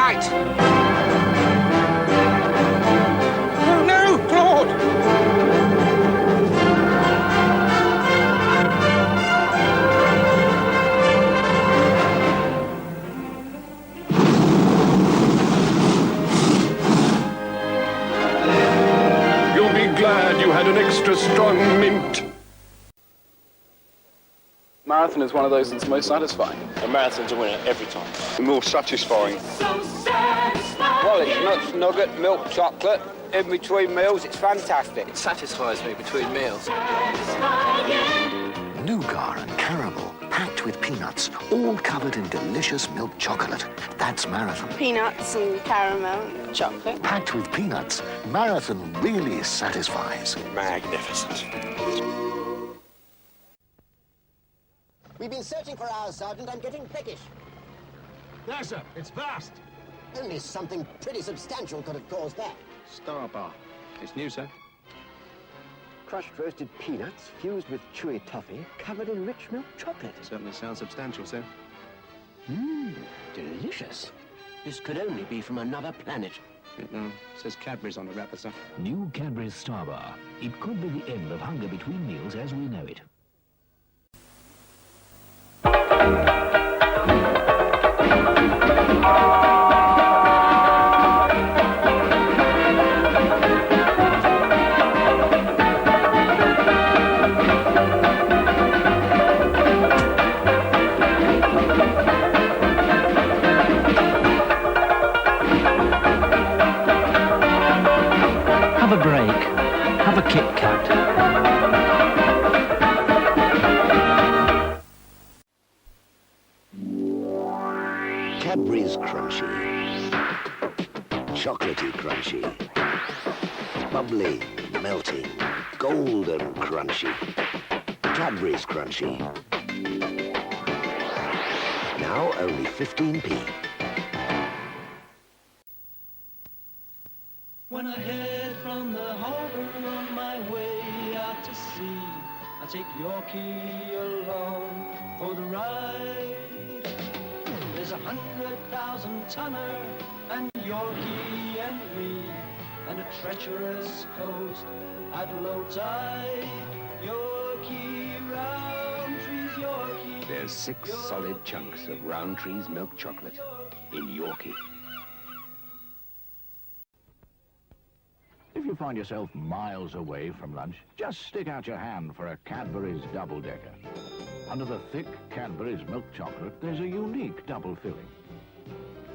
right! Oh, no, Claude! You'll be glad you had an extra strong mint. Marathon is one of those that's most satisfying. A marathon's a winner every time. More satisfying. Well, it's nuts, nugget, milk, chocolate. In between meals, it's fantastic. It satisfies me between meals. Nougat and caramel, packed with peanuts, all covered in delicious milk chocolate. That's Marathon. Peanuts and caramel and chocolate. Packed with peanuts, Marathon really satisfies. Magnificent. We've been searching for hours, Sergeant. I'm getting peckish. There, sir. It's fast. Only something pretty substantial could have caused that. Star Bar. It's new, sir. Crushed roasted peanuts fused with chewy toffee covered in rich milk chocolate. Certainly sounds substantial, sir. Mmm, delicious. This could only be from another planet. It says Cadbury's on the wrapper, sir. New Cadbury's Star Bar. It could be the end of hunger between meals as we know it. Have a break. Have a Kit Kat. Cadbury's Crunchy. Chocolatey Crunchy. Bubbly, melting, golden crunchy. Cadbury's Crunchy. Now only 15p. When I head from the harbor on my way out to sea, I take Yorkie along for the ride. There's 100,000 tonner and Yorkie and me, and a treacherous coast at low tide. Yorkie, Roundtree's Yorkie. There's 6 solid chunks of Roundtree's milk chocolate in Yorkie. If you find yourself miles away from lunch, just stick out your hand for a Cadbury's double-decker. Under the thick Cadbury's milk chocolate, there's a unique double filling.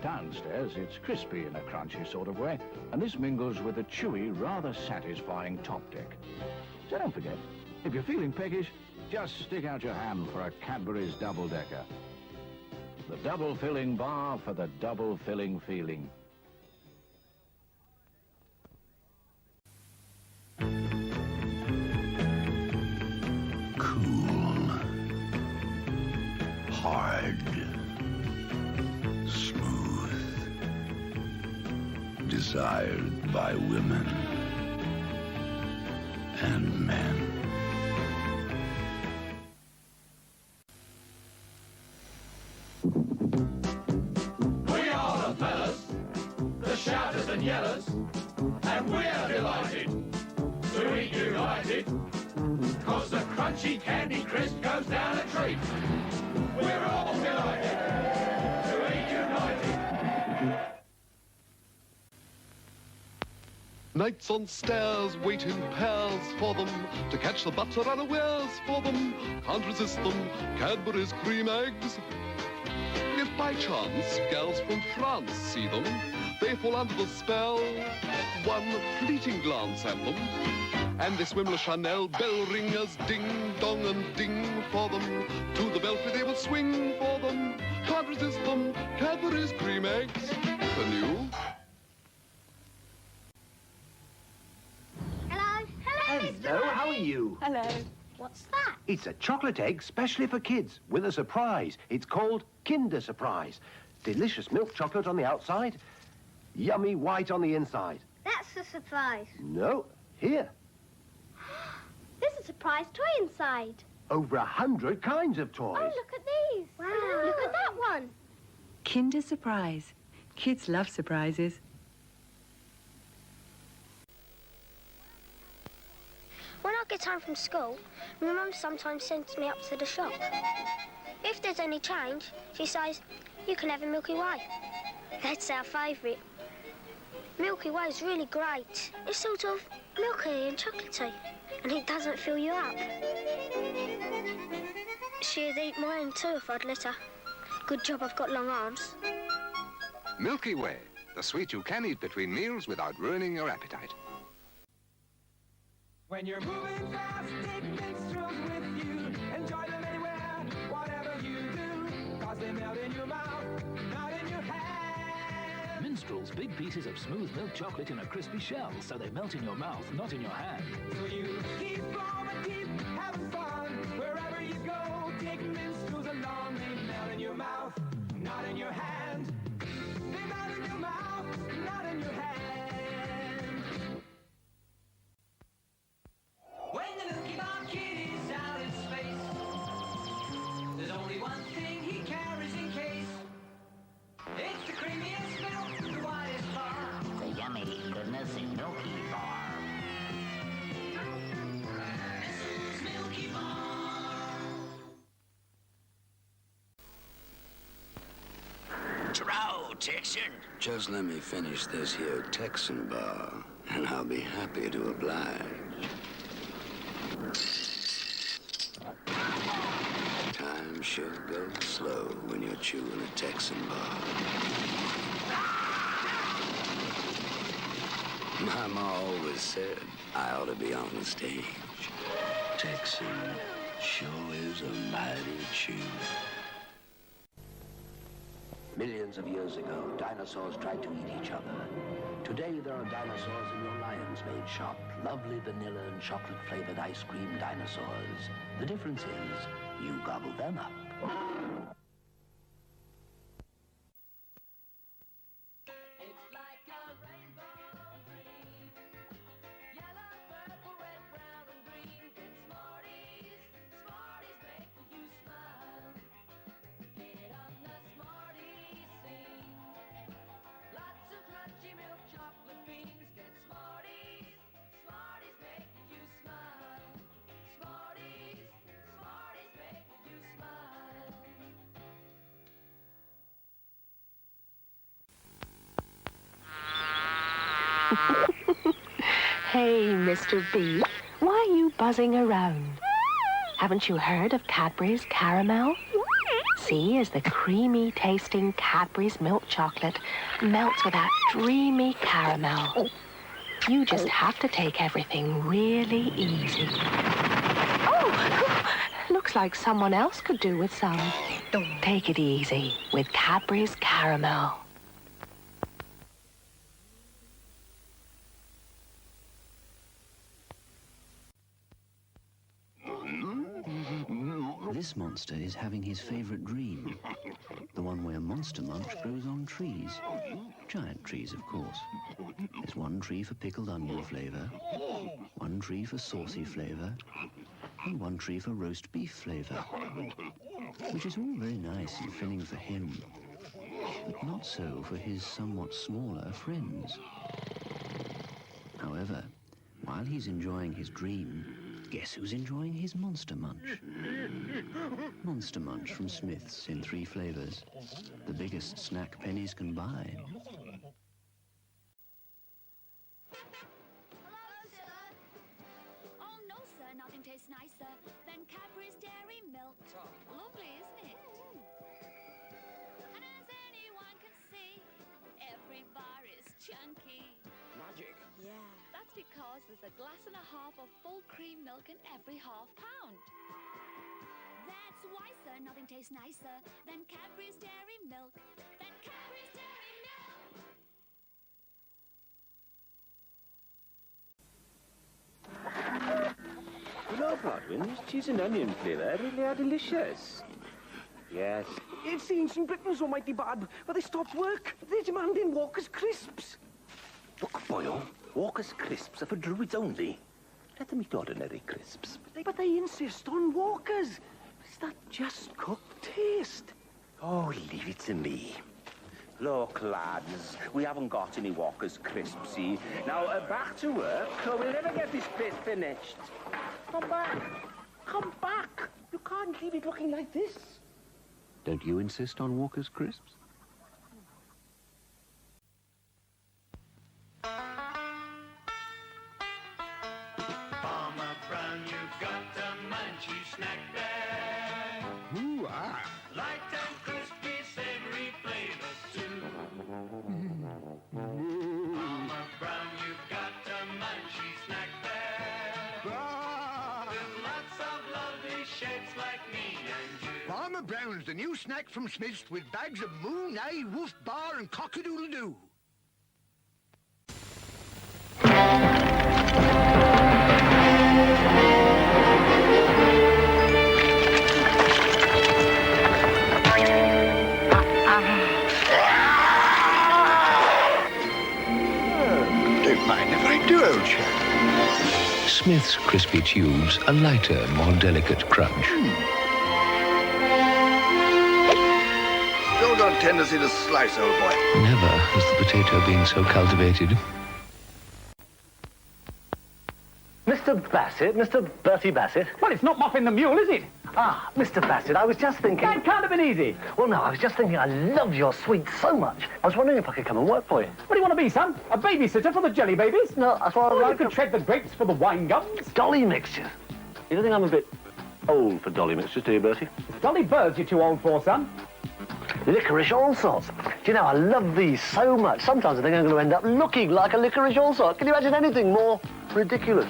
Downstairs, it's crispy in a crunchy sort of way, and this mingles with a chewy, rather satisfying top deck. So don't forget, if you're feeling peckish, just stick out your hand for a Cadbury's double-decker. The double-filling bar for the double-filling feeling. Hard, smooth, desired by women and men. We are the fellas, the shouters and yellers, and we're delighted to eat united, 'cause the crunchy candy crisp goes down a treat. We're all delighted to eat united. Knights on stairs wait in pairs for them, to catch the butler unawares for them. Can't resist them, Cadbury's cream eggs. If by chance gals from France see them, they fall under the spell. One fleeting glance at them, and they swim Le Chanel bell ringers, ding dong and ding for them. To the belfry they will swing for them. Can't resist them, Cadbury's cream eggs. The new. Hello. Hello, how are you? Hello. What's that? It's a chocolate egg specially for kids with a surprise. It's called Kinder Surprise. Delicious milk chocolate on the outside, yummy white on the inside. That's a surprise. No, here. There's a surprise toy inside. Over 100 kinds of toys. Oh, look at these. Wow. Look at that one. Kinder Surprise. Kids love surprises. When I get home from school, my mum sometimes sends me up to the shop. If there's any change, she says, you can have a Milky Way. That's our favourite. Milky Way's really great. It's sort of milky and chocolatey, and it doesn't fill you up. She'd eat mine too if I'd let her. Good job I've got long arms. Milky Way, the sweet you can eat between meals without ruining your appetite. When you're moving fast, take minstrels with you. Enjoy them anywhere, whatever you do. Cause they melt in your mouth, not in your hand. Minstrels, big pieces of smooth milk chocolate in a crispy shell, so they melt in your mouth, not in your hand. So you keep on and keep having fun. Wherever you go, take minstrels along. They melt in your mouth, not in your hand. They melt in your mouth, not in your hand. When the Milky Bar Kid is out in space, there's only one thing he carries in case. It's the creamiest milk, the widest bar. The yummy goodness in Milky Bar. This is Milky Bar. Trow, Texan. Just let me finish this here Texan bar, and I'll be happy to oblige. Time sure goes slow when you're chewing a Texan bar. My ma always said I ought to be on the stage. Texan sure is a mighty chew. Millions of years ago, dinosaurs tried to eat each other. Today, there are dinosaurs in your Lion's Made shop. Lovely vanilla and chocolate-flavored ice cream dinosaurs. The difference is, you gobble them up. Hey, Mr. B, why are you buzzing around? Haven't you heard of Cadbury's Caramel? See, as the creamy-tasting Cadbury's milk chocolate melts with that dreamy caramel. You just have to take everything really easy. Oh, looks like someone else could do with some. Take it easy with Cadbury's Caramel. This monster is having his favorite dream. The one where Monster Munch grows on trees. Giant trees, of course. There's one tree for pickled onion flavor, one tree for saucy flavor, and one tree for roast beef flavor. Which is all very nice and filling for him, but not so for his somewhat smaller friends. However, while he's enjoying his dream, guess who's enjoying his Monster Munch? Monster Munch from Smith's in 3 flavors. The biggest snack pennies can buy. Oh, no, sir. Nothing tastes nicer than Cadbury's Dairy Milk. Lovely, isn't it? And as anyone can see, every bar is chunky. Magic. Yeah. That's because there's a glass and a half of full cream milk in every half pound. That's why, sir, nothing tastes nicer than Cadbury's Dairy Milk. Than Cadbury's Dairy Milk! You know, Podwins, cheese and onion flavour really are delicious. Yes. It's the ancient Britons almighty bad, but they stopped work. They're demanding Walker's crisps. Look, Boyle, Walker's crisps are for druids only. Let them eat ordinary crisps. But they insist on Walker's. It's that just cooked taste. Oh, leave it to me. Look, lads, we haven't got any Walker's Crisps, see? Now, back to work. We'll never get this place finished. Come back. Come back. You can't leave it looking like this. Don't you insist on Walker's Crisps? Farmer Brown, you've got a munchy snack there. Ooh, ah. Light and crispy, savory flavors too. Farmer Brown, you've got a munchy snack there. With lots of lovely shapes like me and you. Farmer Brown's the new snack from Smith's with bags of moo, nay, woof, bar and cock-a-doodle-doo. Don't mind if I do, old chap. Smith's crispy tubes, a lighter, more delicate crunch. Still got tendency to slice, old boy. Never has the potato been so cultivated. Mr. Bassett, Mr. Bertie Bassett. Well, it's not Muffin the Mule, is it? Ah, Mr. Bassett, I was just thinking... That can't have been easy. Well, no, I was just thinking I love your sweets so much. I was wondering if I could come and work for you. What do you want to be, son? A babysitter for the jelly babies? No, that's what I like. You could tread the grapes for the wine gums. Dolly mixtures. You don't think I'm a bit old for dolly mixtures, do you, Bertie? Dolly birds you're too old for, son. Licorice all sorts. Do you know, I love these so much. Sometimes I think I'm going to end up looking like a licorice all sorts. Can you imagine anything more ridiculous?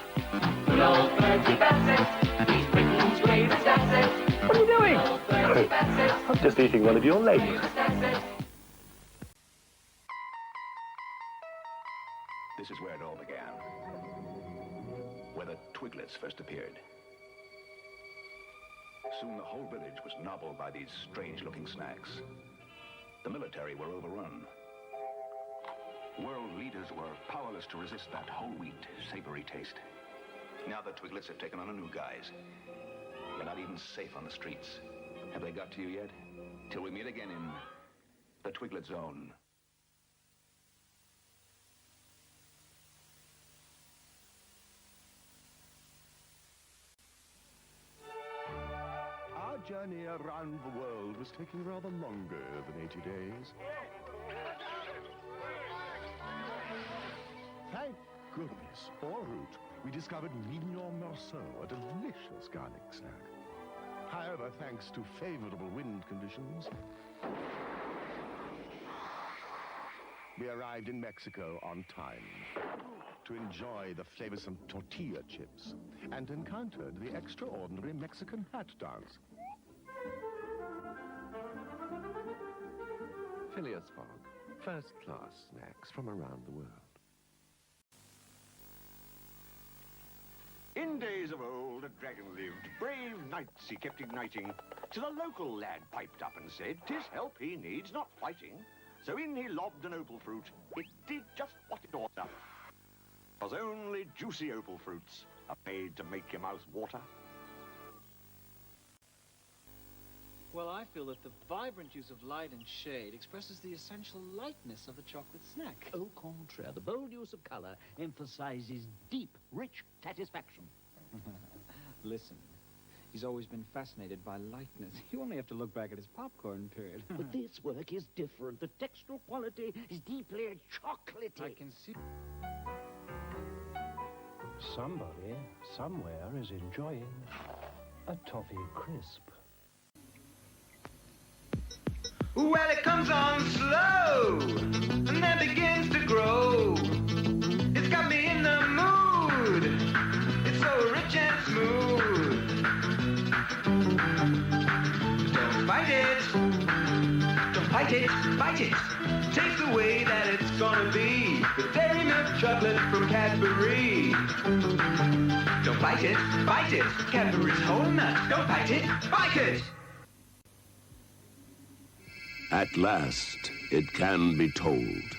Good old Bertie Bassett, he's Britain's greatest asset. What are you doing? Bertie Bassett. I'm just eating one of your legs. This is where it all began, where the Twiglets first appeared. Soon the whole village was nobbled by these strange-looking snacks. The military were overrun. World leaders were powerless to resist that whole wheat, savory taste. Now the Twiglets have taken on a new guise. You're not even safe on the streets. Have they got to you yet? Till we meet again in the Twiglet Zone. Our journey around the world was taking rather longer than 80 days. Thank goodness, en route, we discovered mignon morceau, a delicious garlic snack. However, thanks to favorable wind conditions, we arrived in Mexico on time to enjoy the flavorsome tortilla chips and encountered the extraordinary Mexican hat dance. Phileas Fogg, first-class snacks from around the world. In days of old, a dragon lived. Brave knights he kept igniting. Till a local lad piped up and said, 'Tis help he needs, not fighting. So in he lobbed an opal fruit. It did just what it ought to. 'Twas only juicy opal fruits are made to make your mouth water. Well, I feel that the vibrant use of light and shade expresses the essential lightness of the chocolate snack. Au contraire, the bold use of color emphasizes deep, rich satisfaction. Listen, he's always been fascinated by lightness. You only have to look back at his popcorn period. But this work is different. The textural quality is deeply chocolatey. I can see... Somebody, somewhere, is enjoying a toffee crisp. Well, it comes on slow and then begins to grow. It's got me in the mood. It's so rich and smooth. Don't fight it. Don't fight it. Bite it. Taste the way that it's gonna be. The dairy milk chocolate from Cadbury. Don't bite it. Bite it. Cadbury's whole nut. Don't bite it. Bite it. At last, it can be told.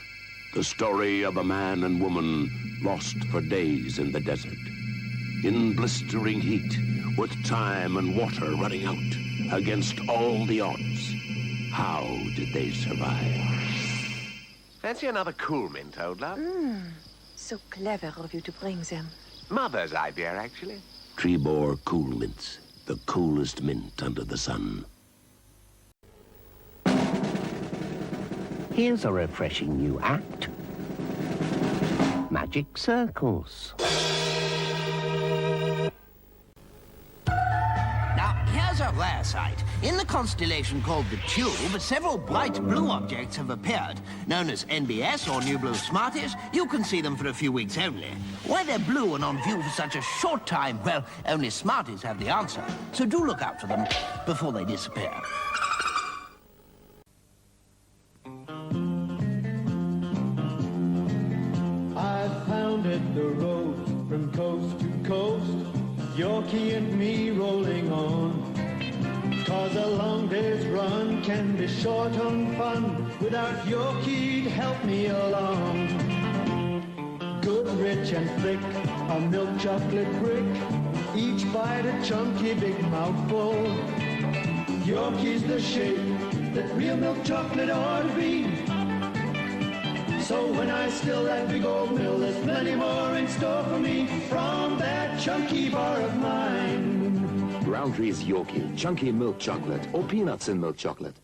The story of a man and woman lost for days in the desert. In blistering heat, with time and water running out, against all the odds. How did they survive? Fancy another cool mint, old love? So clever of you to bring them. Mother's idea, actually. Trebor Cool Mints, the coolest mint under the sun. Here's a refreshing new act. Magic circles. Now, here's a rare sight. In the constellation called the Tube, several bright blue objects have appeared. Known as NBS, or New Blue Smarties, you can see them for a few weeks only. Why they're blue and on view for such a short time, well, only Smarties have the answer. So do look out for them before they disappear. I've pounded the road from coast to coast, Yorkie and me rolling on. 'Cause a long day's run can be short on fun, without Yorkie'd help me along. Good, rich and thick, a milk chocolate brick, each bite a chunky big mouthful. Yorkie's the shape that real milk chocolate ought to be. So when I spill that big old mill, there's plenty more in store for me from that chunky bar of mine. Roundtree's Yorkie, chunky milk chocolate, or peanuts in milk chocolate.